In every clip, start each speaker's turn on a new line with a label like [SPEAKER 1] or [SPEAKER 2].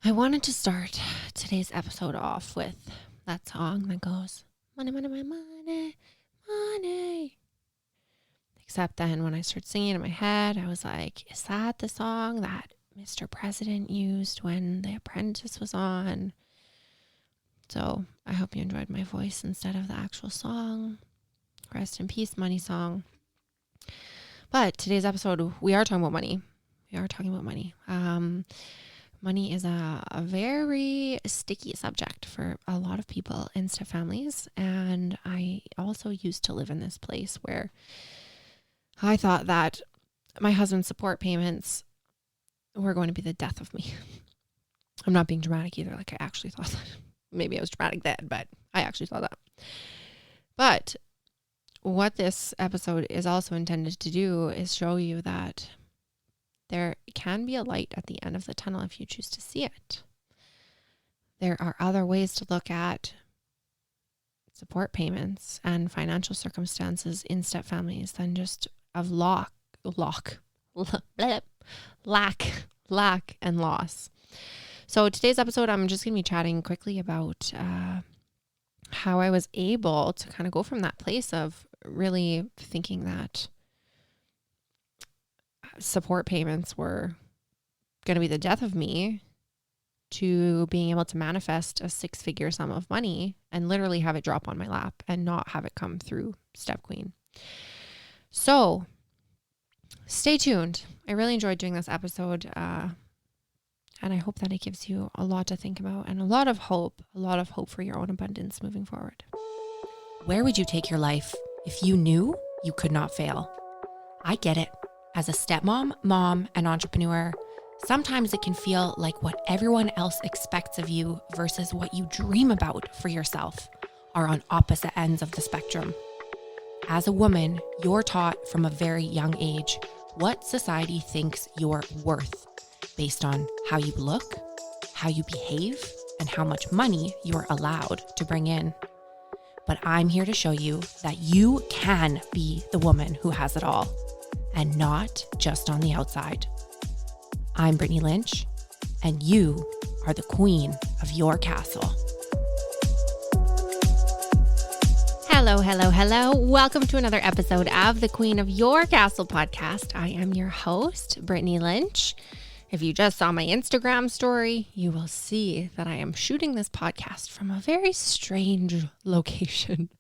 [SPEAKER 1] I wanted to start today's episode off with that song that goes, money, money, money, money, money. Except then when I started singing in my head, I was like, is that the song that Mr. President used when The Apprentice was on? So I hope you enjoyed my voice instead of the actual song. Rest in peace, money song. But today's episode, we are talking about money. Money is a very sticky subject for a lot of people in step families. And I also used to live in this place where I thought that my husband's support payments were going to be the death of me. I'm not being dramatic either. Like I actually thought that. Maybe I was dramatic then, but I actually thought that. But what this episode is also intended to do is show you that there can be a light at the end of the tunnel if you choose to see it. There are other ways to look at support payments and financial circumstances in step families than just of lack and loss. So today's episode, I'm just going to be chatting quickly about how I was able to kind of go from that place of really thinking that support payments were going to be the death of me to being able to manifest a 6-figure sum of money and literally have it drop on my lap and not have it come through Step Queen. So stay tuned. I really enjoyed doing this episode. And I hope that it gives you a lot to think about and a lot of hope for your own abundance moving forward.
[SPEAKER 2] Where would you take your life if you knew you could not fail? I get it. As a stepmom, mom, and entrepreneur, sometimes it can feel like what everyone else expects of you versus what you dream about for yourself are on opposite ends of the spectrum. As a woman, you're taught from a very young age what society thinks you're worth based on how you look, how you behave, and how much money you're allowed to bring in. But I'm here to show you that you can be the woman who has it all, and not just on the outside. I'm Brittany Lynch, and you are the queen of your castle.
[SPEAKER 1] Hello. Welcome to another episode of the Queen of Your Castle podcast. I am your host, Brittany Lynch. If you just saw my Instagram story, you will see that I am shooting this podcast from a very strange location.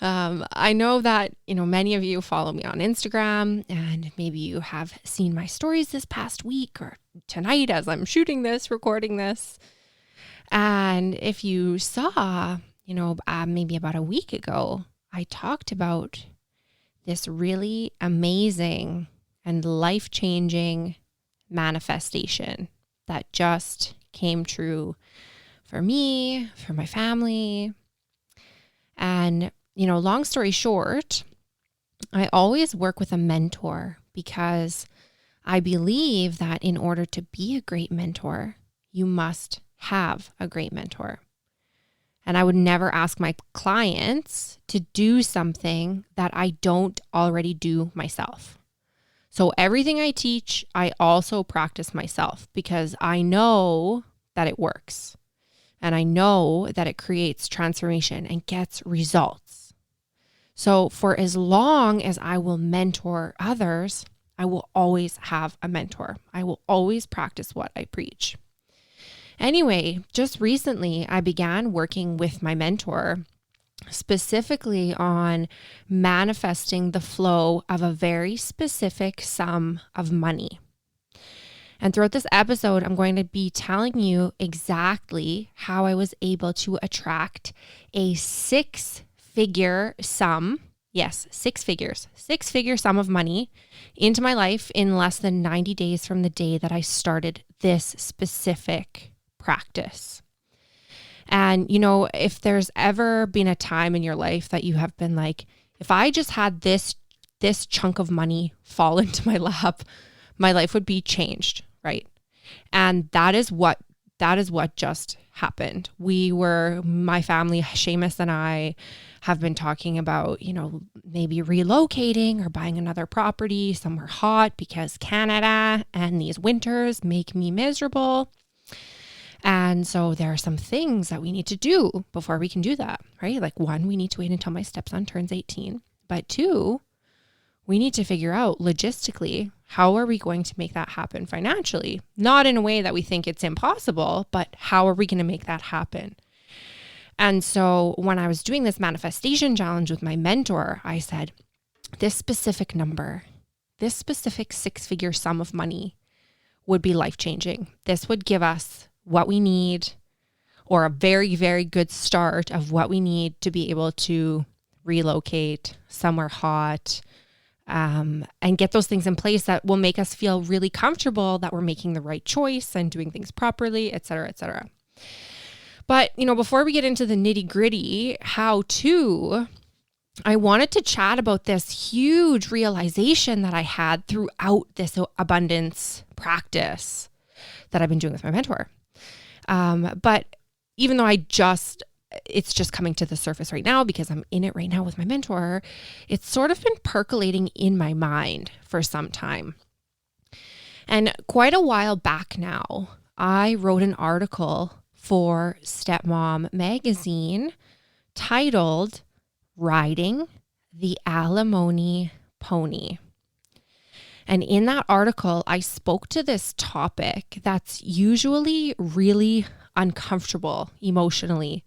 [SPEAKER 1] I know that, many of you follow me on Instagram and maybe you have seen my stories this past week or tonight as I'm shooting this, recording this. And if you saw, maybe about a week ago, I talked about this really amazing and life-changing manifestation that just came true for me, for my family. And long story short, I always work with a mentor because I believe that in order to be a great mentor, you must have a great mentor. And I would never ask my clients to do something that I don't already do myself. So everything I teach, I also practice myself because I know that it works. And I know that it creates transformation and gets results. So for as long as I will mentor others, I will always have a mentor. I will always practice what I preach. Anyway, just recently, I began working with my mentor specifically on manifesting the flow of a very specific sum of money. And throughout this episode, I'm going to be telling you exactly how I was able to attract a 6-figure sum. Yes, 6 figures, 6-figure sum of money into my life in less than 90 days from the day that I started this specific practice. And, if there's ever been a time in your life that you have been like, if I just had this chunk of money fall into my lap, my life would be changed, right? And that is what just happened. My family, Seamus and I, have been talking about, maybe relocating or buying another property somewhere hot because Canada and these winters make me miserable. And so there are some things that we need to do before we can do that, right? Like 1, we need to wait until my stepson turns 18. But 2, we need to figure out logistically, how are we going to make that happen financially? Not in a way that we think it's impossible, but how are we going to make that happen? And so when I was doing this manifestation challenge with my mentor, I said, this specific number, this specific 6-figure sum of money would be life-changing. This would give us what we need, or a very, very good start of what we need to be able to relocate somewhere hot, and get those things in place that will make us feel really comfortable that we're making the right choice and doing things properly, et cetera, et cetera. But, before we get into the nitty gritty, I wanted to chat about this huge realization that I had throughout this abundance practice that I've been doing with my mentor. But even though it's just coming to the surface right now because I'm in it right now with my mentor, it's sort of been percolating in my mind for some time. And quite a while back now, I wrote an article for Stepmom magazine titled Riding the Alimony Pony. And in that article, I spoke to this topic that's usually really uncomfortable emotionally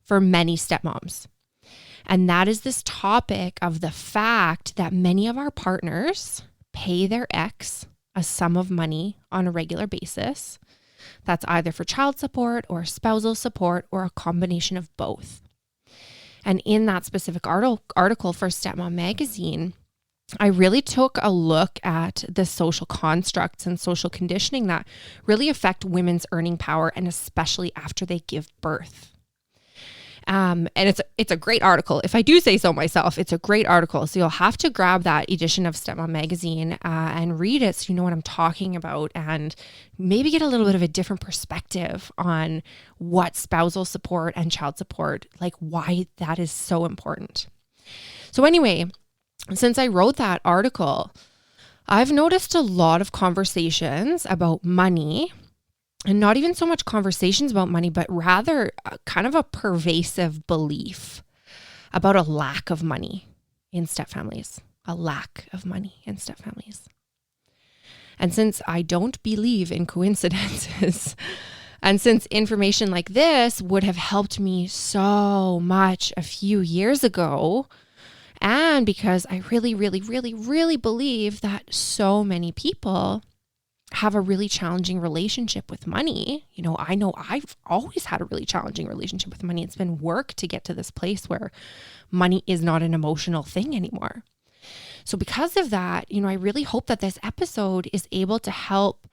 [SPEAKER 1] for many stepmoms. And that is this topic of the fact that many of our partners pay their ex a sum of money on a regular basis. That's either for child support or spousal support or a combination of both. And in that specific article for Stepmom magazine, I really took a look at the social constructs and social conditioning that really affect women's earning power, and especially after they give birth. And it's a great article. If I do say so myself, it's a great article. So you'll have to grab that edition of Stepmom magazine and read it so you know what I'm talking about, and maybe get a little bit of a different perspective on what spousal support and child support, like why that is so important. So anyway, since I wrote that article, I've noticed a lot of conversations about money. And not even so much conversations about money, but rather kind of a pervasive belief about a lack of money in stepfamilies, And since I don't believe in coincidences, and since information like this would have helped me so much a few years ago, and because I really, really, really, really believe that so many people have a really challenging relationship with money. I know I've always had a really challenging relationship with money. It's been work to get to this place where money is not an emotional thing anymore. So because of that, I really hope that this episode is able to help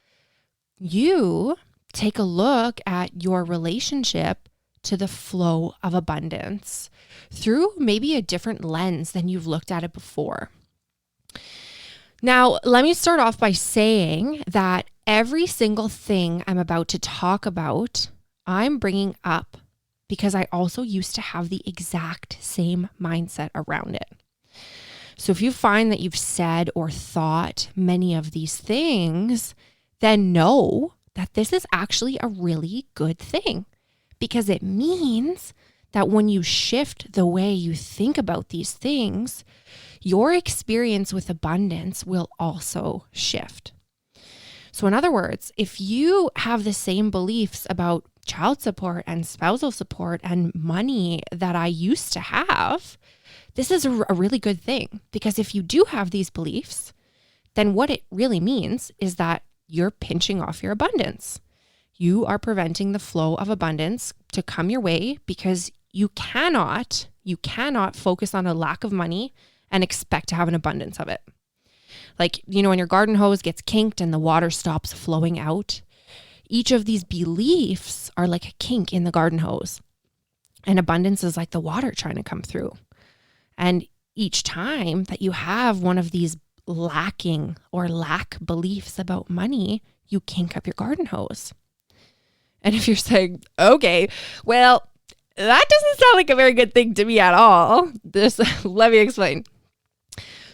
[SPEAKER 1] you take a look at your relationship to the flow of abundance through maybe a different lens than you've looked at it before. Now, let me start off by saying that every single thing I'm about to talk about, I'm bringing up because I also used to have the exact same mindset around it. So if you find that you've said or thought many of these things, then know that this is actually a really good thing, because it means that when you shift the way you think about these things, your experience with abundance will also shift. So in other words, if you have the same beliefs about child support and spousal support and money that I used to have, this is a really good thing, because if you do have these beliefs, then what it really means is that you're pinching off your abundance. You are preventing the flow of abundance to come your way, because you cannot focus on a lack of money and expect to have an abundance of it. Like, when your garden hose gets kinked and the water stops flowing out, each of these beliefs are like a kink in the garden hose. And abundance is like the water trying to come through. And each time that you have one of these lack beliefs about money, you kink up your garden hose. And if you're saying, okay, well, that doesn't sound like a very good thing to me at all, let me explain.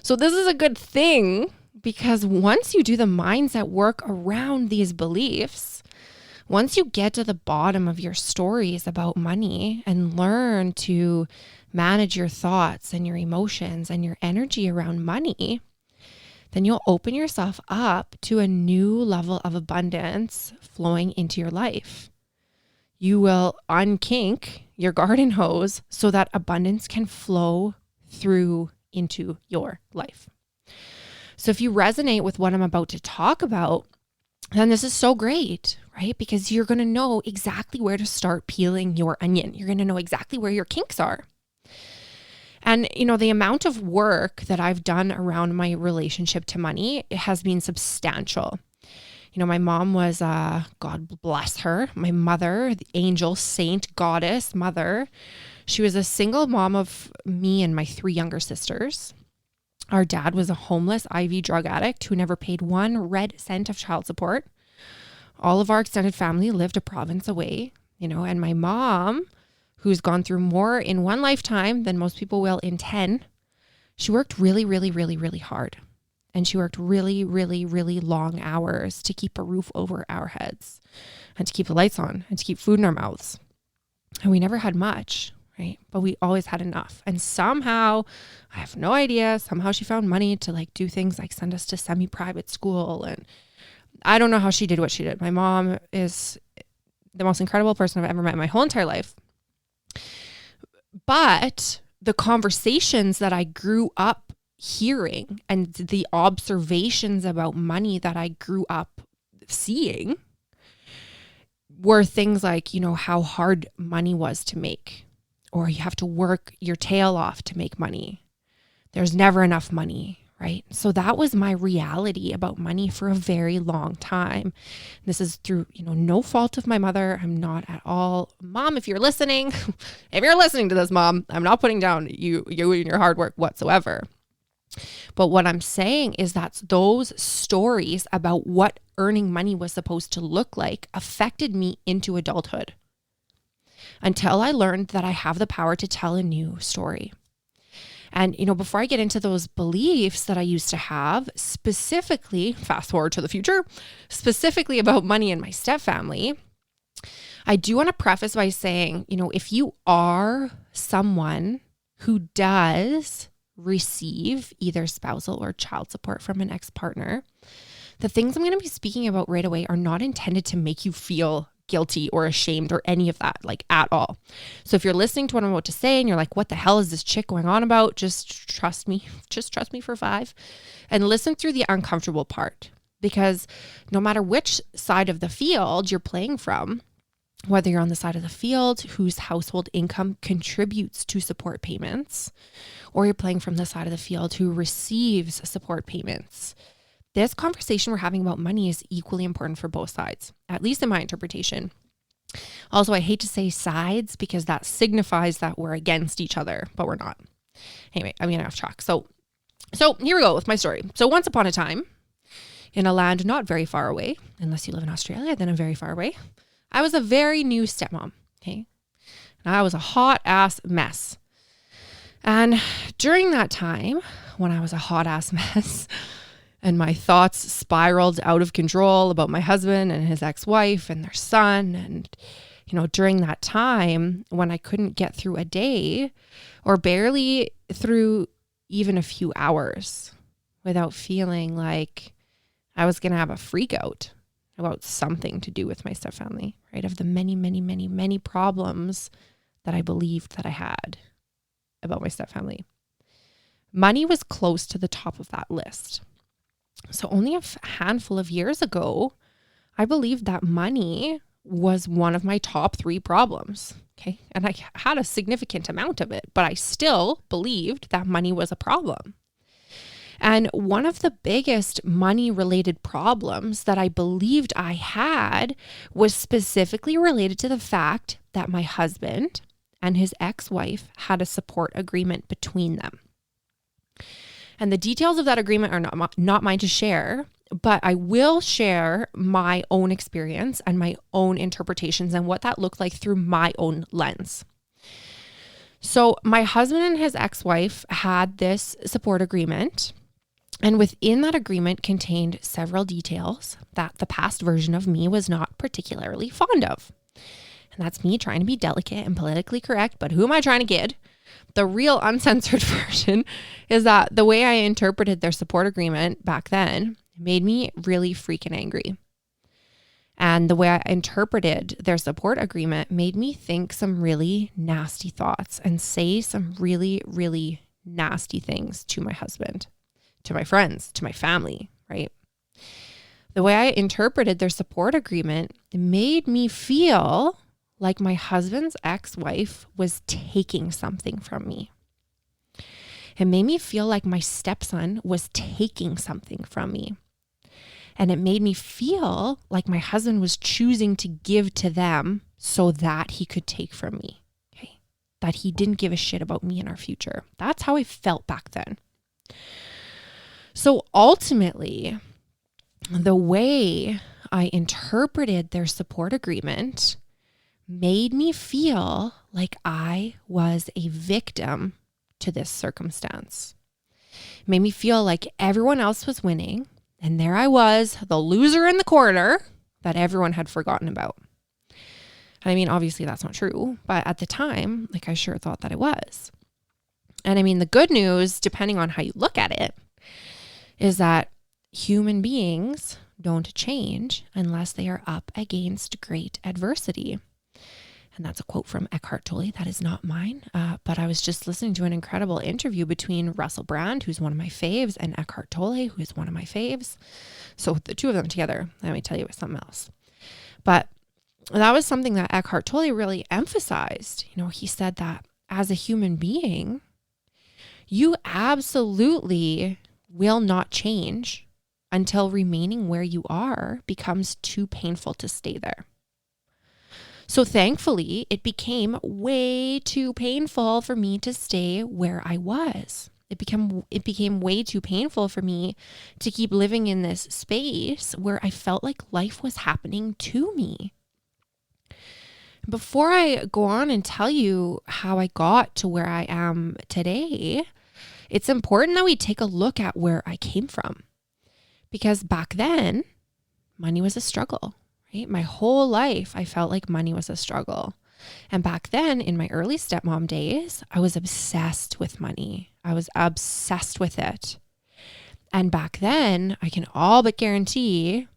[SPEAKER 1] So this is a good thing, because once you do the mindset work around these beliefs, Once you get to the bottom of your stories about money and learn to manage your thoughts and your emotions and your energy around money, then you'll open yourself up to a new level of abundance flowing into your life. You will unkink your garden hose so that abundance can flow through into your life. So if you resonate with what I'm about to talk about, then this is so great, right? Because you're going to know exactly where to start peeling your onion. You're going to know exactly where your kinks are. And, the amount of work that I've done around my relationship to money, it has been substantial. My mom was, God bless her, my mother, the angel, saint, goddess, mother. She was a single mom of me and my 3 younger sisters. Our dad was a homeless IV drug addict who never paid 1 red cent of child support. All of our extended family lived a province away, and my mom, who's gone through more in 1 lifetime than most people will in 10, she worked really, really, really, really hard. And she worked really, really, really long hours to keep a roof over our heads and to keep the lights on and to keep food in our mouths. And we never had much, right? But we always had enough. And somehow, I have no idea, somehow she found money to do things like send us to semi-private school. And I don't know how she did what she did. My mom is the most incredible person I've ever met in my whole entire life. But the conversations that I grew up hearing and the observations about money that I grew up seeing were things like, how hard money was to make, or you have to work your tail off to make money. There's never enough money, right? So that was my reality about money for a very long time. This is through, no fault of my mother. I'm not at all, Mom, if you're listening to this, Mom, I'm not putting down you and your hard work whatsoever. But what I'm saying is that those stories about what earning money was supposed to look like affected me into adulthood until I learned that I have the power to tell a new story. And, before I get into those beliefs that I used to have, specifically, fast forward to the future, specifically about money in my stepfamily, I do want to preface by saying, if you are someone who does receive either spousal or child support from an ex-partner, the things I'm going to be speaking about right away are not intended to make you feel guilty or ashamed or any of that, at all. So if you're listening to what I'm about to say and you're like, what the hell is this chick going on about? Just trust me for 5 and listen through the uncomfortable part, because no matter which side of the field you're playing from, whether you're on the side of the field whose household income contributes to support payments, or you're playing from the side of the field who receives support payments, this conversation we're having about money is equally important for both sides, at least in my interpretation. Also, I hate to say sides because that signifies that we're against each other, but we're not. Anyway, I'm getting off track. So here we go with my story. So once upon a time, in a land not very far away, unless you live in Australia, then I'm very far away, I was a very new stepmom, okay? And I was a hot ass mess. And during that time, when I was a hot ass mess and my thoughts spiraled out of control about my husband and his ex-wife and their son, and, during that time when I couldn't get through a day or barely through even a few hours without feeling like I was going to have a freak out about something to do with my stepfamily, right? Of the many, many, many, many problems that I believed that I had about my stepfamily. Money was close to the top of that list. So only a handful of years ago, I believed that money was one of my top 3 problems, okay? And I had a significant amount of it, but I still believed that money was a problem. And one of the biggest money-related problems that I believed I had was specifically related to the fact that my husband and his ex-wife had a support agreement between them. And the details of that agreement are not mine to share, but I will share my own experience and my own interpretations and what that looked like through my own lens. So my husband and his ex-wife had this support agreement. And within that agreement contained several details that the past version of me was not particularly fond of. And that's me trying to be delicate and politically correct, but who am I trying to kid? The real uncensored version is that the way I interpreted their support agreement back then made me really freaking angry. And the way I interpreted their support agreement made me think some really nasty thoughts and say some really, really nasty things to my husband, to my friends, to my family, right? The way I interpreted their support agreement made me feel like my husband's ex-wife was taking something from me. It made me feel like my stepson was taking something from me. And it made me feel like my husband was choosing to give to them so that he could take from me. Okay. That he didn't give a shit about me and our future. That's how I felt back then. So ultimately, the way I interpreted their support agreement made me feel like I was a victim to this circumstance. It made me feel like everyone else was winning. And there I was, the loser in the corner that everyone had forgotten about. And I mean, obviously that's not true, but at the time, like I sure thought that it was. And I mean, the good news, depending on how you look at it, is that human beings don't change unless they are up against great adversity. And that's a quote from Eckhart Tolle. That is not mine. But I was just listening to an incredible interview between Russell Brand, who's one of my faves, and Eckhart Tolle, who is one of my faves. So the two of them together, let me tell you something else. But that was something that Eckhart Tolle really emphasized. You know, he said that as a human being, you absolutely will not change until remaining where you are becomes too painful to stay there. So thankfully, it became way too painful for me to stay where I was. It became way too painful for me to keep living in this space where I felt like life was happening to me. Before I go on and tell you how I got to where I am today, it's important that we take a look at where I came from. Because back then, money was a struggle. My whole life, I felt like money was a struggle. And back then, in my early stepmom days, I was obsessed with money. I was obsessed with it. And back then, I can all but guarantee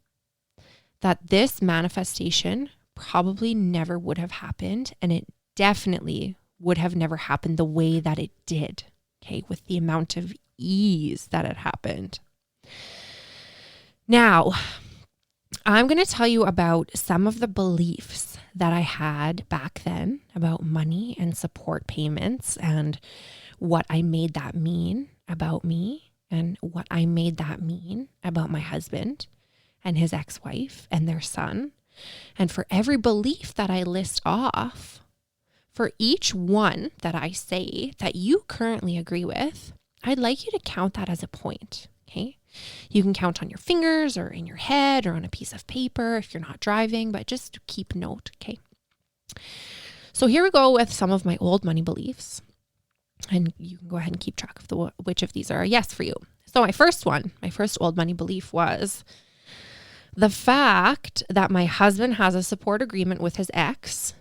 [SPEAKER 1] that this manifestation probably never would have happened. And it definitely would have never happened the way that it did, okay, with the amount of ease that it happened. Now, I'm going to tell you about some of the beliefs that I had back then about money and support payments and what I made that mean about me and what I made that mean about my husband and his ex-wife and their son. And for every belief that I list off, for each one that I say that you currently agree with, I'd like you to count that as a point, okay? You can count on your fingers or in your head or on a piece of paper if you're not driving, but just keep note, okay? So here we go with some of my old money beliefs. And you can go ahead and keep track of which of these are a yes for you. So my first old money belief was the fact that my husband has a support agreement with his ex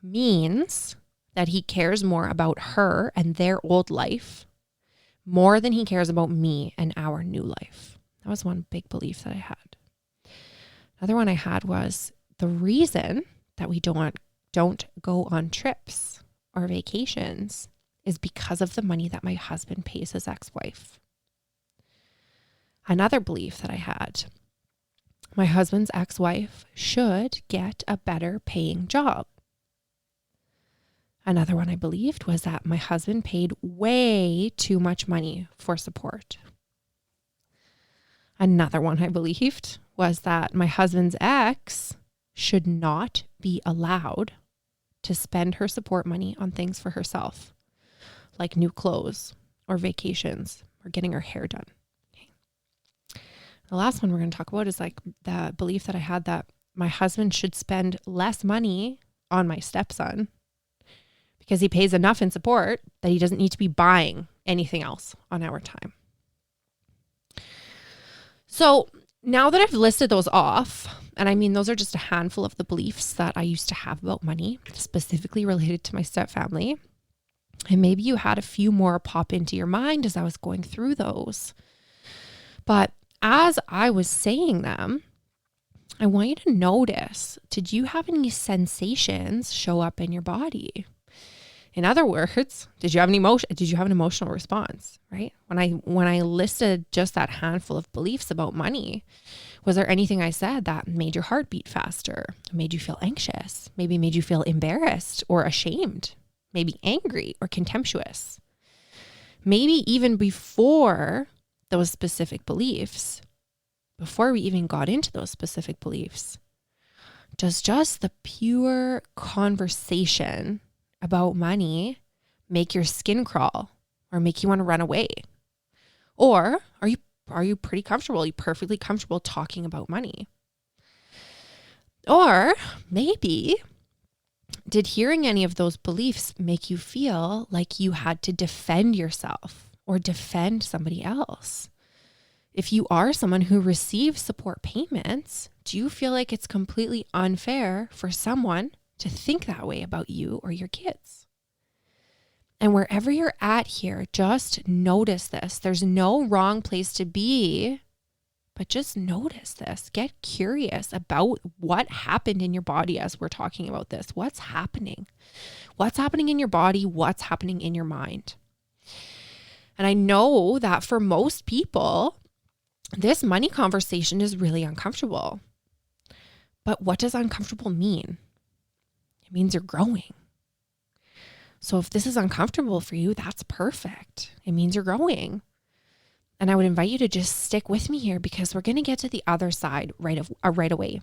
[SPEAKER 1] means that he cares more about her and their old life more than he cares about me and our new life. That was one big belief that I had. Another one I had was the reason that we don't go on trips or vacations is because of the money that my husband pays his ex-wife. Another belief that I had, my husband's ex-wife should get a better paying job. Another one I believed was that my husband paid way too much money for support. Another one I believed was that my husband's ex should not be allowed to spend her support money on things for herself, like new clothes or vacations or getting her hair done. Okay. The last one we're going to talk about is like the belief that I had that my husband should spend less money on my stepson because he pays enough in support that he doesn't need to be buying anything else on our time. So now that I've listed those off, and I mean, those are just a handful of the beliefs that I used to have about money, specifically related to my stepfamily. And maybe you had a few more pop into your mind as I was going through those. But as I was saying them, I want you to notice, did you have any sensations show up in your body? In other words, did you have an emotional response, right? When I listed just that handful of beliefs about money, was there anything I said that made your heart beat faster, made you feel anxious, maybe made you feel embarrassed or ashamed, maybe angry or contemptuous? Maybe even before those specific beliefs, before we even got into those specific beliefs, does just the pure conversation about money make your skin crawl or make you want to run away? Or are you pretty comfortable? Are you perfectly comfortable talking about money? Or maybe did hearing any of those beliefs make you feel like you had to defend yourself or defend somebody else? If you are someone who receives support payments, do you feel like it's completely unfair for someone to think that way about you or your kids? And wherever you're at here, just notice this. There's no wrong place to be, but just notice this. Get curious about what happened in your body as we're talking about this. What's happening? What's happening in your body? What's happening in your mind? And I know that for most people, this money conversation is really uncomfortable. But what does uncomfortable mean? It means you're growing. So if this is uncomfortable for you, that's perfect. It means you're growing. And I would invite you to just stick with me here because we're going to get to the other side right away.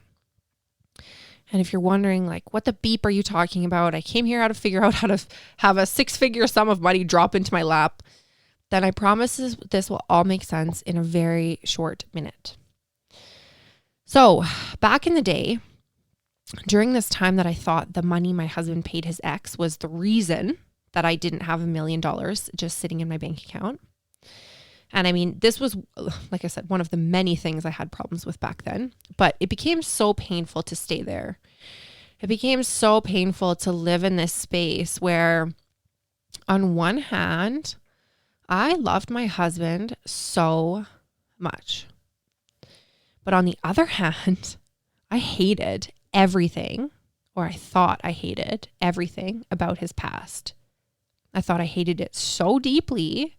[SPEAKER 1] And if you're wondering, like, what the beep are you talking about? I came here to figure out how to have a 6-figure sum of money drop into my lap. Then I promise this will all make sense in a very short minute. So back in the day, during this time that I thought the money my husband paid his ex was the reason that I didn't have $1 million just sitting in my bank account. And I mean, this was, like I said, one of the many things I had problems with back then, but it became so painful to stay there. It became so painful to live in this space where on one hand, I loved my husband so much. But on the other hand, I hated everything, or I thought I hated everything about his past. I thought I hated it so deeply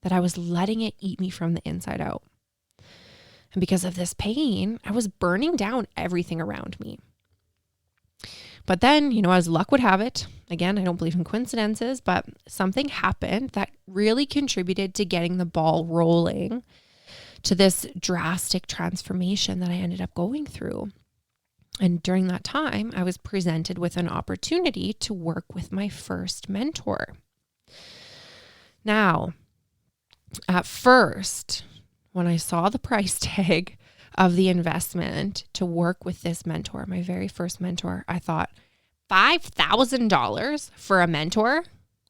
[SPEAKER 1] that I was letting it eat me from the inside out. And because of this pain, I was burning down everything around me. But then, as luck would have it, again, I don't believe in coincidences, but something happened that really contributed to getting the ball rolling to this drastic transformation that I ended up going through. And during that time, I was presented with an opportunity to work with my first mentor. Now, at first, when I saw the price tag of the investment to work with this mentor, my very first mentor, I thought, $5,000 for a mentor,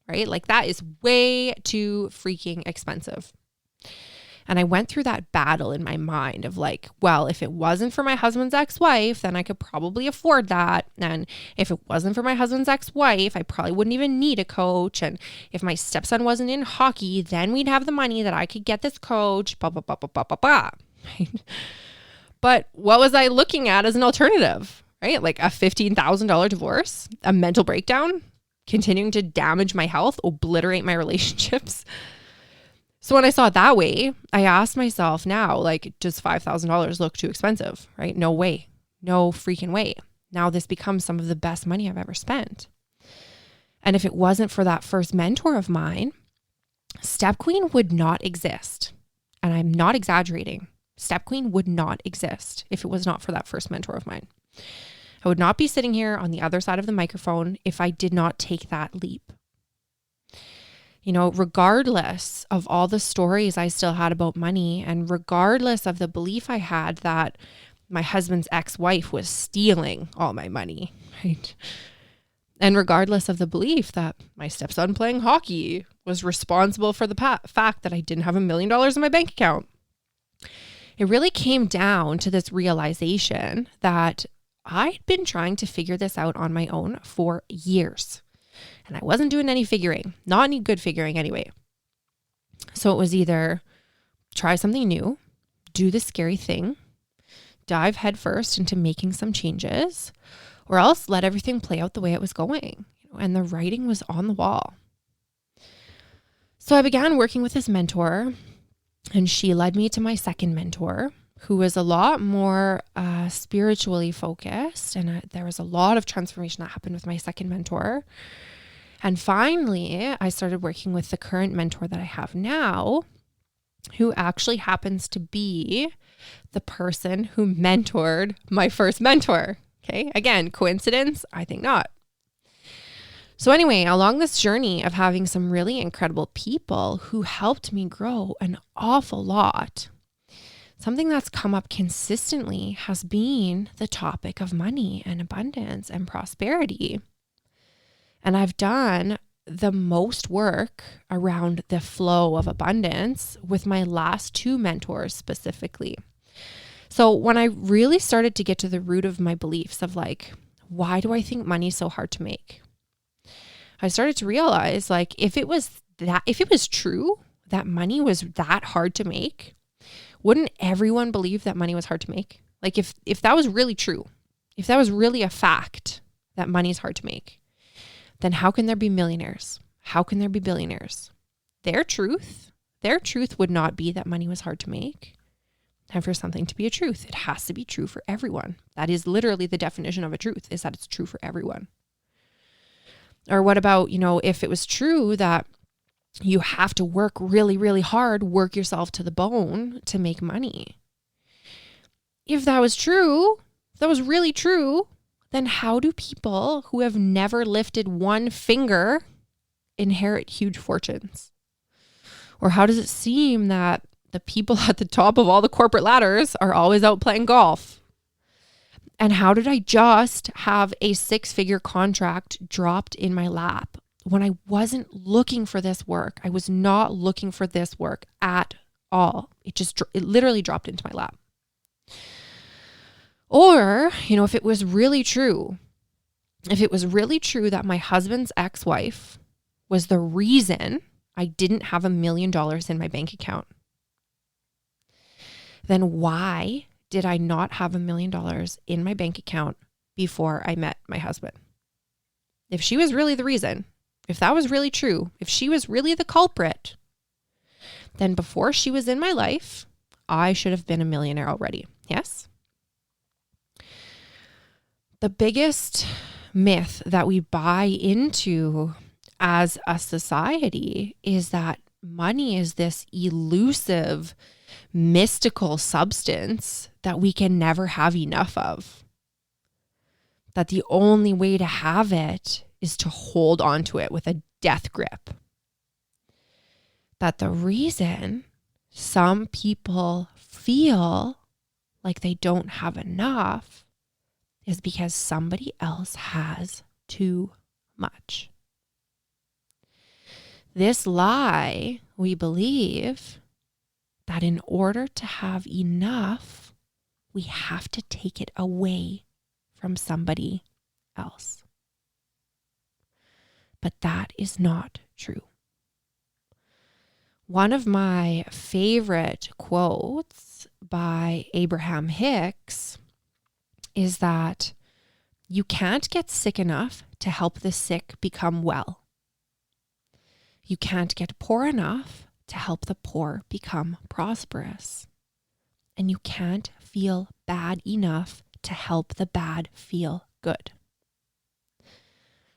[SPEAKER 1] right? Like that is way too freaking expensive. And I went through that battle in my mind of like, well, if it wasn't for my husband's ex-wife, then I could probably afford that. And if it wasn't for my husband's ex-wife, I probably wouldn't even need a coach. And if my stepson wasn't in hockey, then we'd have the money that I could get this coach, blah, blah, blah, blah, blah, blah, blah. Right? But what was I looking at as an alternative, right? Like a $15,000 divorce, a mental breakdown, continuing to damage my health, obliterate my relationships. So when I saw it that way, I asked myself now, like, does $5,000 look too expensive, right? No way. No freaking way. Now this becomes some of the best money I've ever spent. And if it wasn't for that first mentor of mine, Step Queen would not exist. And I'm not exaggerating. Step Queen would not exist if it was not for that first mentor of mine. I would not be sitting here on the other side of the microphone if I did not take that leap. Regardless of all the stories I still had about money, and regardless of the belief I had that my husband's ex-wife was stealing all my money, right? And regardless of the belief that my stepson playing hockey was responsible for the fact that I didn't have $1 million in my bank account. it really came down to this realization that I'd been trying to figure this out on my own for years. And I wasn't doing any figuring, not any good figuring anyway. So it was either try something new, do the scary thing, dive headfirst into making some changes, or else let everything play out the way it was going. And the writing was on the wall. So I began working with this mentor, and she led me to my second mentor, who was a lot more spiritually focused. And there was a lot of transformation that happened with my second mentor. And finally, I started working with the current mentor that I have now, who actually happens to be the person who mentored my first mentor. Okay. Again, coincidence? I think not. So anyway, along this journey of having some really incredible people who helped me grow an awful lot, something that's come up consistently has been the topic of money and abundance and prosperity. And I've done the most work around the flow of abundance with my last two mentors specifically. So when I really started to get to the root of my beliefs of like, why do I think money is so hard to make? I started to realize like, if it was true that money was that hard to make, wouldn't everyone believe that money was hard to make? Like if that was really true, if that was really a fact that money is hard to make, then how can there be millionaires? How can there be billionaires? Their truth would not be that money was hard to make. And for something to be a truth, it has to be true for everyone. That is literally the definition of a truth, is that it's true for everyone. Or what about, if it was true that you have to work really, really hard, work yourself to the bone to make money? If that was true, if that was really true, then how do people who have never lifted one finger inherit huge fortunes? Or how does it seem that the people at the top of all the corporate ladders are always out playing golf? And how did I just have a 6-figure contract dropped in my lap when I wasn't looking for this work? I was not looking for this work at all. It literally dropped into my lap. Or, if it was really true that my husband's ex-wife was the reason I didn't have $1 million in my bank account, then why did I not have $1 million in my bank account before I met my husband? If she was really the reason, if that was really true, if she was really the culprit, then before she was in my life, I should have been a millionaire already. Yes? The biggest myth that we buy into as a society is that money is this elusive, mystical substance that we can never have enough of. That the only way to have it is to hold on to it with a death grip. That the reason some people feel like they don't have enough is because somebody else has too much. This lie, we believe that in order to have enough, we have to take it away from somebody else. But that is not true. One of my favorite quotes by Abraham Hicks is that you can't get sick enough to help the sick become well. You can't get poor enough to help the poor become prosperous. And you can't feel bad enough to help the bad feel good.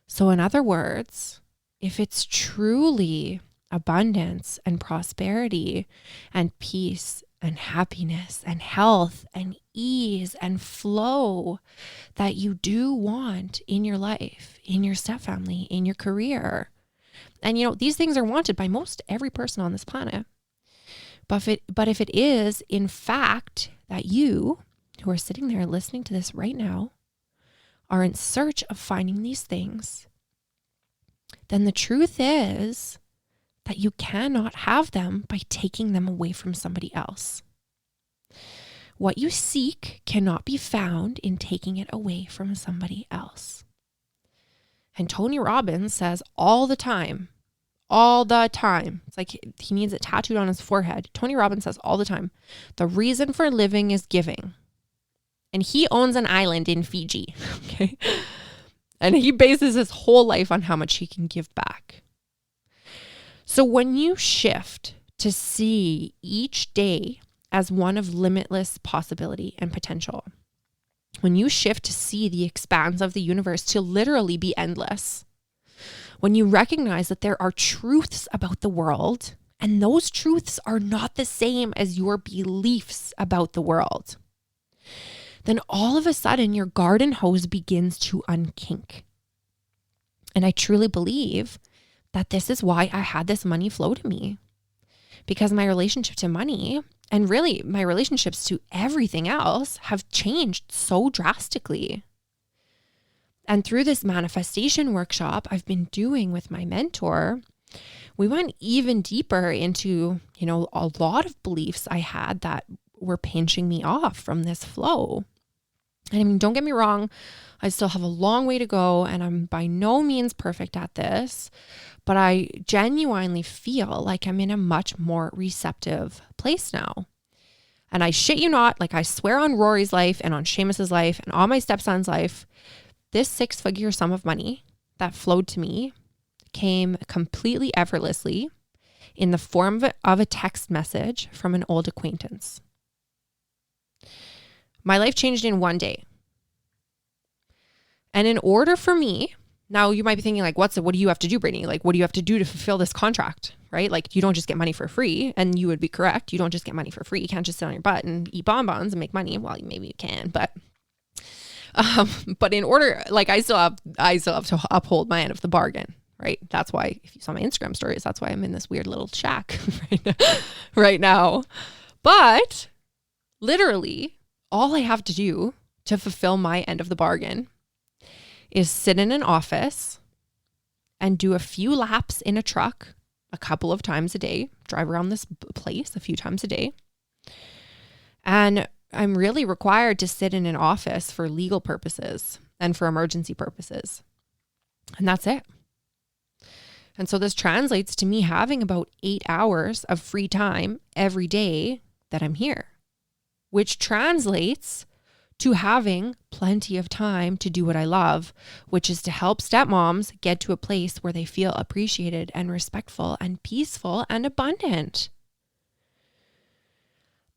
[SPEAKER 1] So in other words, if it's truly abundance and prosperity and peace and happiness and health and ease and flow that you do want in your life, in your stepfamily, in your career. And these things are wanted by most every person on this planet. But if it is in fact that you who are sitting there listening to this right now are in search of finding these things, then the truth is that you cannot have them by taking them away from somebody else.
[SPEAKER 2] What you seek cannot be found in taking it away from somebody else. And Tony Robbins says all the time, it's like he needs it tattooed on his forehead. Tony Robbins says all the time, the reason for living is giving. And he owns an island in Fiji, okay? And he bases his whole life on how much he can give back. So when you shift to see each day as one of limitless possibility and potential, when you shift to see the expanse of the universe to literally be endless, when you recognize that there are truths about the world, and those truths are not the same as your beliefs about the world, then all of a sudden your garden hose begins to unkink. And I truly believe that this is why I had this money flow to me, because my relationship to money and really my relationships to everything else have changed so drastically. And through this manifestation workshop I've been doing with my mentor, we went even deeper into, a lot of beliefs I had that were pinching me off from this flow. And I mean, don't get me wrong, I still have a long way to go and I'm by no means perfect at this, but I genuinely feel like I'm in a much more receptive place now. And I shit you not, like I swear on Rory's life and on Seamus's life and on my stepson's life, this 6-figure sum of money that flowed to me came completely effortlessly in the form of a text message from an old acquaintance. My life changed in one day. And in order for me, now you might be thinking like, what do you have to do, Brittany? Like, what do you have to do to fulfill this contract, right? Like, you don't just get money for free. And you would be correct. You don't just get money for free. You can't just sit on your butt and eat bonbons and make money. Well, maybe you can, but in order, like I still have to uphold my end of the bargain, right? That's why if you saw my Instagram stories, that's why I'm in this weird little shack right now. But literally all I have to do to fulfill my end of the bargain is sit in an office and do a few laps in a truck a couple of times a day, drive around this place a few times a day. And I'm really required to sit in an office for legal purposes and for emergency purposes. And that's it. And so this translates to me having about 8 hours of free time every day that I'm here, which translates to having plenty of time to do what I love, which is to help stepmoms get to a place where they feel appreciated and respectful and peaceful and abundant.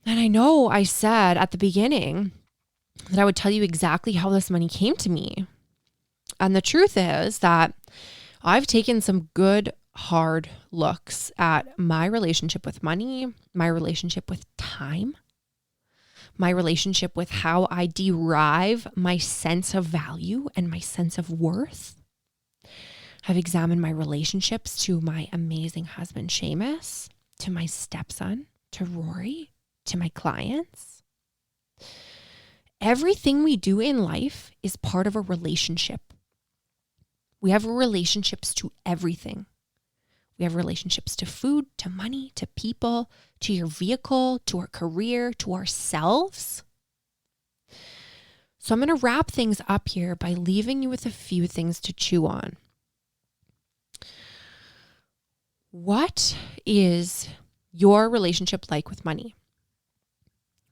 [SPEAKER 2] And I know I said at the beginning that I would tell you exactly how this money came to me. And the truth is that I've taken some good, hard looks at my relationship with money, my relationship with time, my relationship with how I derive my sense of value and my sense of worth. I've examined my relationships to my amazing husband, Seamus, to my stepson, to Rory, to my clients. Everything we do in life is part of a relationship. We have relationships to everything. We have relationships to food, to money, to people, to your vehicle, to our career, to ourselves. So I'm going to wrap things up here by leaving you with a few things to chew on. What is your relationship like with money?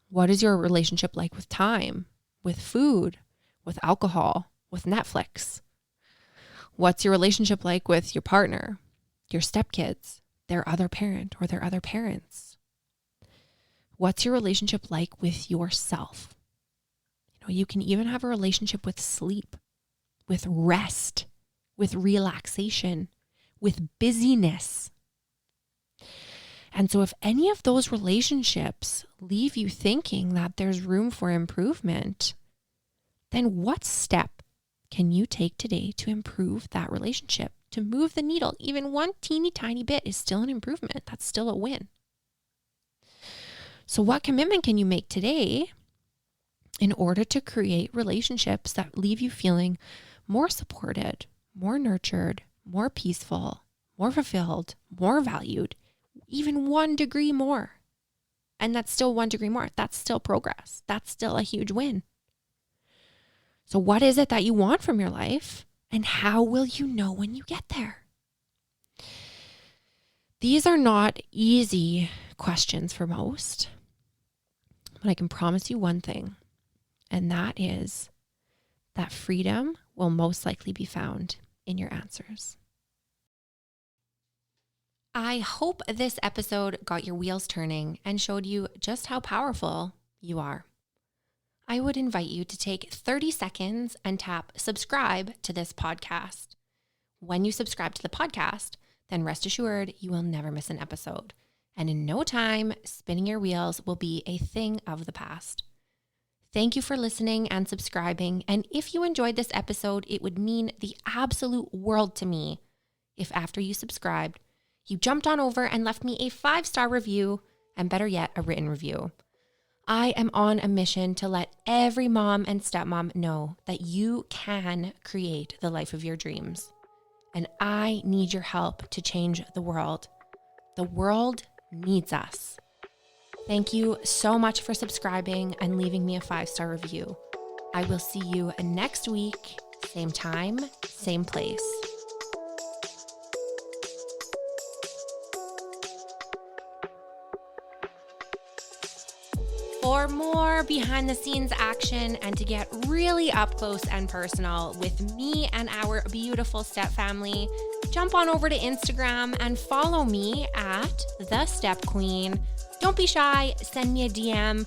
[SPEAKER 2] What is your relationship like with time, with food, with alcohol, with Netflix? What's your relationship like with your partner, your stepkids, their other parent or their other parents? What's your relationship like with yourself? You can even have a relationship with sleep, with rest, with relaxation, with busyness. And so if any of those relationships leave you thinking that there's room for improvement, then what step can you take today to improve that relationship, to move the needle? Even one teeny tiny bit is still an improvement. That's still a win. So what commitment can you make today in order to create relationships that leave you feeling more supported, more nurtured, more peaceful, more fulfilled, more valued, even 1 degree more?
[SPEAKER 1] And that's still 1 degree more. That's still progress. That's still a huge win. So what is it that you want from your life? And how will you know when you get there? These are not easy questions for most, but I can promise you one thing, and that is that freedom will most likely be found in your answers. I hope this episode got your wheels turning and showed you just how powerful you are. I would invite you to take 30 seconds and tap subscribe to this podcast. When you subscribe to the podcast, then rest assured you will never miss an episode. And in no time, spinning your wheels will be a thing of the past. Thank you for listening and subscribing. And if you enjoyed this episode, it would mean the absolute world to me if after you subscribed, you jumped on over and left me a 5-star review, and better yet, a written review. I am on a mission to let every mom and stepmom know that you can create the life of your dreams. And I need your help to change the world. The world needs us. Thank you so much for subscribing and leaving me a 5-star review. I will see you next week, same time, same place. For more behind the scenes action and to get really up close and personal with me and our beautiful step family, jump on over to Instagram and follow me at The Step Queen. Don't be shy, send me a DM,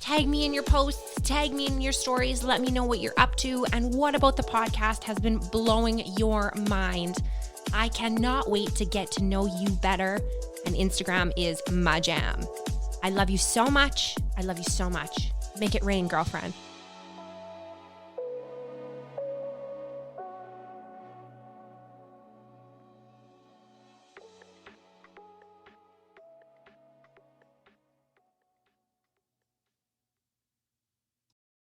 [SPEAKER 1] tag me in your posts, tag me in your stories, let me know what you're up to and what about the podcast has been blowing your mind. I cannot wait to get to know you better, and Instagram is my jam. I love you so much. I love you so much. Make it rain, girlfriend.